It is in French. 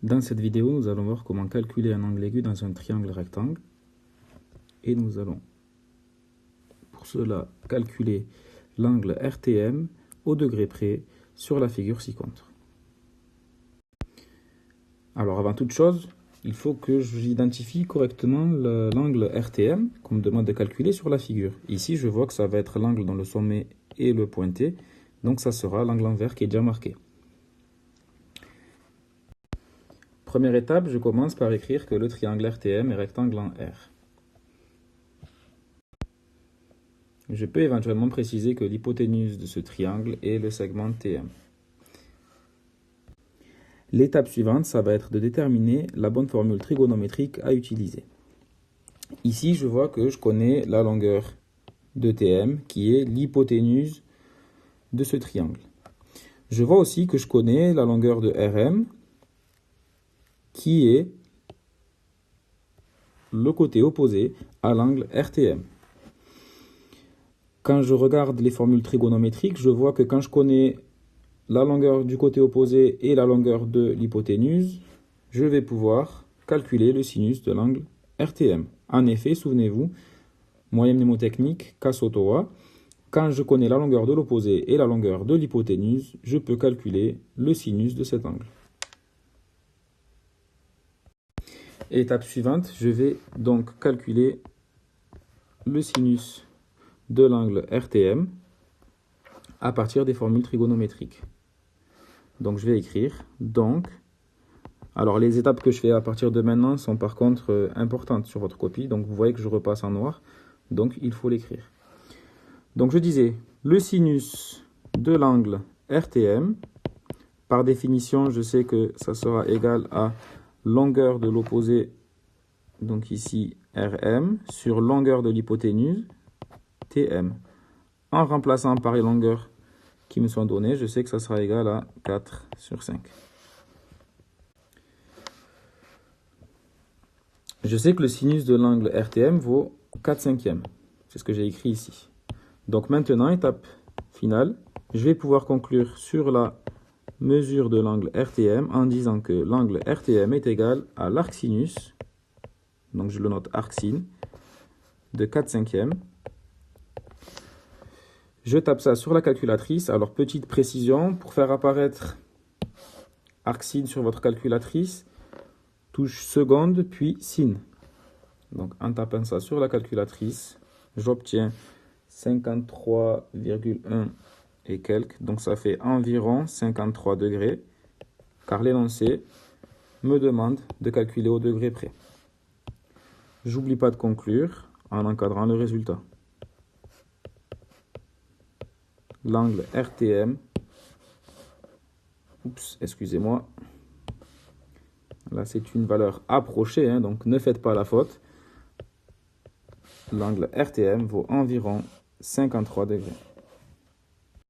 Dans cette vidéo, nous allons voir comment calculer un angle aigu dans un triangle rectangle. Et nous allons, pour cela, calculer l'angle RTM au degré près sur la figure ci-contre. Alors, avant toute chose, il faut que j'identifie correctement l'angle RTM qu'on me demande de calculer sur la figure. Ici, je vois que ça va être l'angle dont le sommet est le pointé. Donc, ça sera l'angle envers qui est déjà marqué. Première étape, je commence par écrire que le triangle RTM est rectangle en R. Je peux éventuellement préciser que l'hypoténuse de ce triangle est le segment TM. L'étape suivante, ça va être de déterminer la bonne formule trigonométrique à utiliser. Ici, je vois que je connais la longueur de TM, qui est l'hypoténuse de ce triangle. Je vois aussi que je connais la longueur de RM, qui est le côté opposé à l'angle RTM. Quand je regarde les formules trigonométriques, je vois que quand je connais la longueur du côté opposé et la longueur de l'hypoténuse, je vais pouvoir calculer le sinus de l'angle RTM. En effet, souvenez-vous, moyenne mnémotechnique, Kasotowa, quand je connais la longueur de l'opposé et la longueur de l'hypoténuse, je peux calculer le sinus de cet angle. Étape suivante, je vais donc calculer le sinus de l'angle RTM à partir des formules trigonométriques. Donc je vais écrire donc. Alors les étapes que je fais à partir de maintenant sont par contre importantes sur votre copie. Donc vous voyez que je repasse en noir. Donc il faut l'écrire. Donc je disais le sinus de l'angle RTM. Par définition, je sais que ça sera égal à longueur de l'opposé, donc ici RM, sur longueur de l'hypoténuse, TM. En remplaçant par les longueurs qui me sont données, je sais que ça sera égal à 4 sur 5. Je sais que le sinus de l'angle RTM vaut 4/5. C'est ce que j'ai écrit ici. Donc maintenant, étape finale, je vais pouvoir conclure sur la mesure de l'angle RTM en disant que l'angle RTM est égal à l'arcsinus, donc je le note arcsin, de 4/5. Je tape ça sur la calculatrice. Alors petite précision, pour faire apparaître arcsin sur votre calculatrice, touche seconde puis sin. Donc en tapant ça sur la calculatrice, j'obtiens 53,1 et quelques. Donc ça fait environ 53 degrés, car l'énoncé me demande de calculer au degré près. J'oublie pas de conclure en encadrant le résultat. L'angle RTM, excusez-moi, là c'est une valeur approchée, donc ne faites pas la faute. L'angle RTM vaut environ 53 degrés.